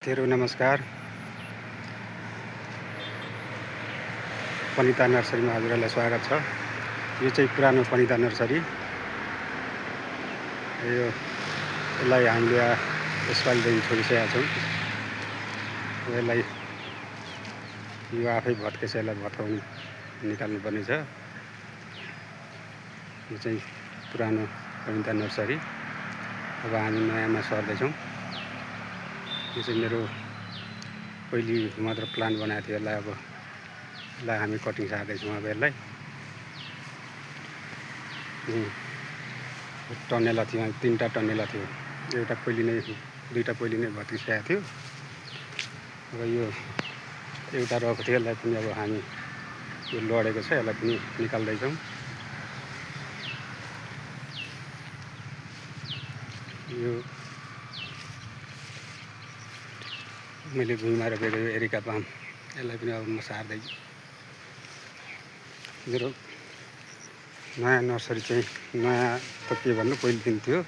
साथीहरू नमस्कार। पनिता नर्सरीमा हजुरहरूलाई स्वागत छ। यो चाहिँ पुरानो पनिता नर्सरी। यसलाई हामीले यसपालिदेखि छोडिसकेका छौँ। यसलाई यो आफै भत्केछ, यसलाई भत्काउनु निकाल्नुपर्ने छ। यो चाहिँ पुरानो पनिता नर्सरी। अब हामी नयाँमा सर्दैछौँ। यो चाहिँ मेरो पहिले मात्र प्लान बनाएको थियो। यसलाई हामी कटिङ सार्दैछौँ। अब यसलाई टनेला थियो, 3टा टनेला थियो। एउटा पहिले नै 2टा पहिले नै भत्किसकेको थियो। अब यो एउटा रहेको थियो, यसलाई पनि अब हामी यो लडेको छ, यसलाई पनि निकाल्दैछौँ। यो मैले भुइँमा रोपेको यो एरिका पाम, यसलाई पनि अब म सार्दैछु। मेरो नयाँ नर्सरी चाहिँ नयाँ त के भन्नु, पहिलो दिन थियो।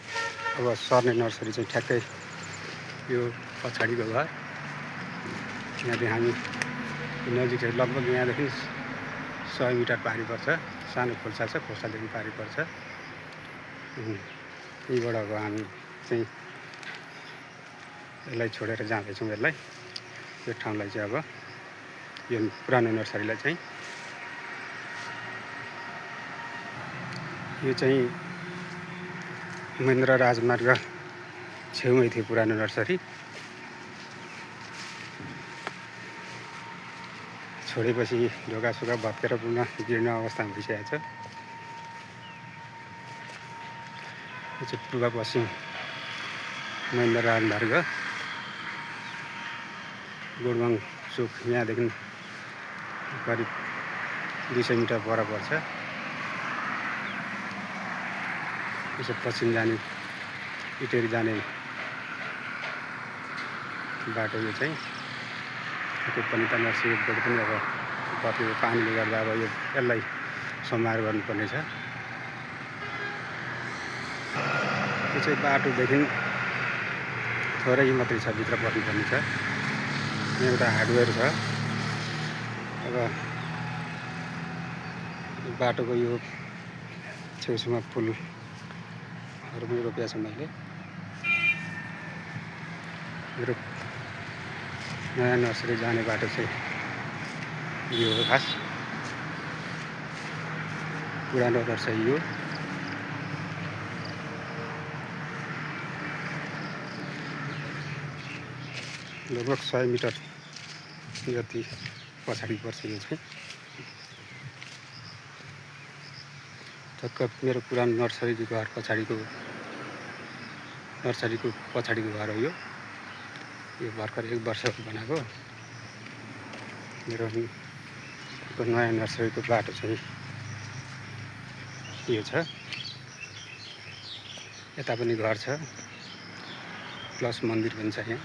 अब सर्ने नर्सरी चाहिँ ठ्याक्कै यो पछाडिको घर। यहाँदेखि हामी नजिक चाहिँ लगभग यहाँदेखि 100 मिटर पारी पर्छ। सानो खोल्सा छ, खोल्सादेखि पारी पर्छ। यहीँबाट अब हामी चाहिँ यसलाई छोडेर जाँदैछौँ। यो ठाउँलाई चाहिँ अब यो पुरानो नर्सरीलाई चाहिँ यो चाहिँ महेन्द्र राजमार्ग छेउमै थियो पुरानो नर्सरी। छोडेपछि ढोकासोका भत्केर पुनः जीर्ण अवस्थामा भइसकेको छ। यो चाहिँ पूर्व पश्चिम महेन्द्र राजमार्ग, गुडबाङ चोक। यहाँदेखि करिब 200 मिटर पर पर्छ। यसो पश्चिम जाने, इटेरी जाने बाटो यो चाहिँ। त्यो पनिता नर्सरीबाट पनि अब कति पानीले गर्दा अब यसलाई सम्हार गर्नुपर्ने छ। यो चाहिँ बाटोदेखि थोरै मात्रै छ, भित्र पस्नुपर्ने छ। यहाँ एउटा हार्डवेयर छ। अब बाटोको यो छेउछाउमा फुलहरू पनि रोपेको छु मैले। मेरो नयाँ नर्सरी जाने बाटो चाहिँ यो हो। खास पुरानो नर्सरी यो। लगभग 100 मिटर जति पछाडि पर्छ यो चाहिँ। ठक्क मेरो पुरानो नर्सरीको घर पछाडिको घर हो यो। यो भर्खर 1 वर्ष बनाएको। मेरो नयाँ नर्सरीको बाटो चाहिँ यो छ। यता पनि घर छ, प्लस मन्दिर पनि छ यहाँ।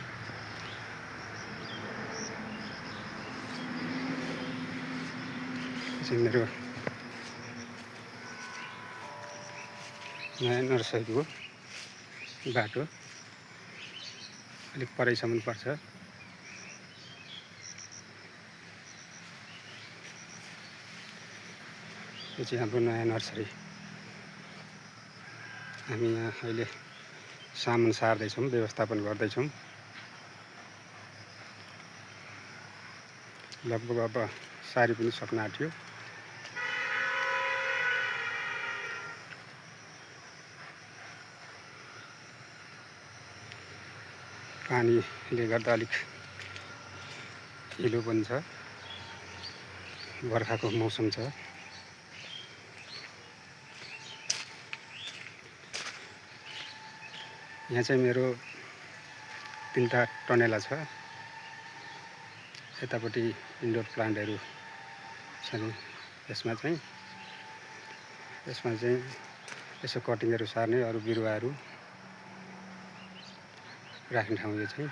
चाहिँ मेरो नयाँ नर्सरीको बाटो अलिक परैसम्म पर्छ। यो चाहिँ हाम्रो नयाँ नर्सरी। हामी यहाँ अहिले सामान सार्दैछौँ, व्यवस्थापन गर्दैछौँ। लगभग अब सारी पनि सक्न आँट्यो। पानीले गर्दा अलिक हिलो पनि छ, बर्खाको मौसम छ। यहाँ चाहिँ मेरो 3टा टनेला छ। यतापट्टि इन्डोर प्लान्टहरू छन्। यसमा चाहिँ यसो कटिङहरू सार्ने, अरू बिरुवाहरू राख्ने ठाउँ यो चाहिँ।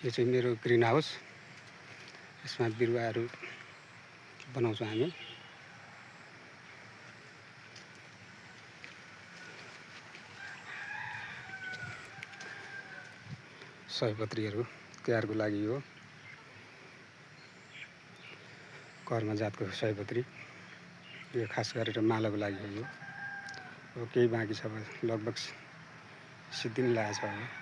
यो चाहिँ मेरो ग्रिन हाउस। यसमा बिरुवाहरू बनाउँछौँ हामी। सयपत्रीहरू तिहारको लागि हो। कर्म जातको सयपत्री यो खास गरेर मालाको लागि हो। यो अब केही बाँकी छ, लगभग सिद्धिन लागेको छ। अब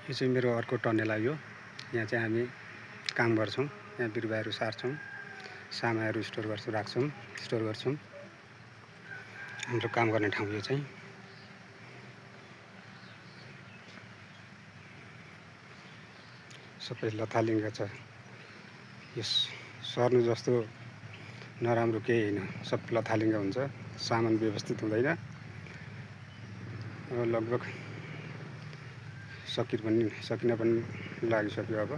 यो चाहिँ मेरो अर्को टनेला हो। यहाँ चाहिँ हामी काम गर्छौँ। यहाँ बिरुवाहरू सार्छौँ, सामानहरू स्टोर गर्छौँ। हाम्रो काम गर्ने ठाउँ यो चाहिँ। सबै लथालिङ्ग छ। यस सर्नु जस्तो नराम्रो केही होइन, सब लथालिङ्ग हुन्छ, सामान व्यवस्थित हुँदैन। लगभग सकिन पनि लागिसक्यो। अब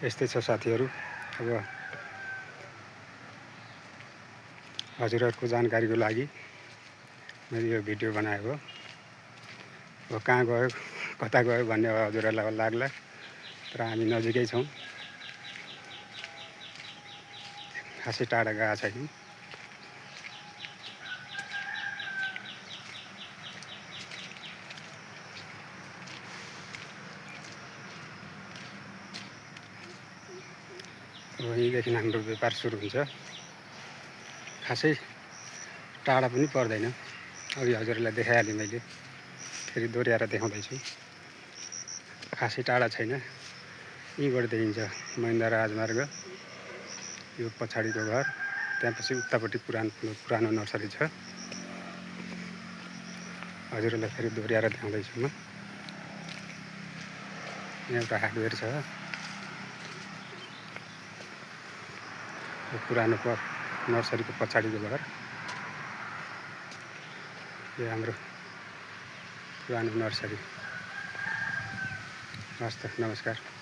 यस्तै छ साथीहरू। अब हजुरहरूको जानकारीको लागि मैले यो भिडियो बनाएको। अब कहाँ गयो कता गयो भन्ने हजुरहरूलाई लाग्ला, तर हामी नजिकै छौँ, खासै टाढा गएको छैन। अब यहीँदेखि हाम्रो व्यापार सुरु हुन्छ। खासै टाढा पनि पर्दैन। अघि हजुरलाई देखाइहालेँ मैले, फेरि दोहोऱ्याएर देखाउँदैछु। खासै टाढा छैन। यहीँबाट देखिन्छ महेन्द्र राजमार्ग। यो पछाडिको घर, त्यहाँपछि उतापट्टि पुरानो नर्सरी छ। हजुरलाई फेरि दोहोऱ्याएर देखाउँदैछु म। यहाँ एउटा हार्डवेयर छ। यो पुरानो नर्सरीको पछाडिको घर। यो हाम्रो पुरानो नर्सरी। हस् त, नमस्कार।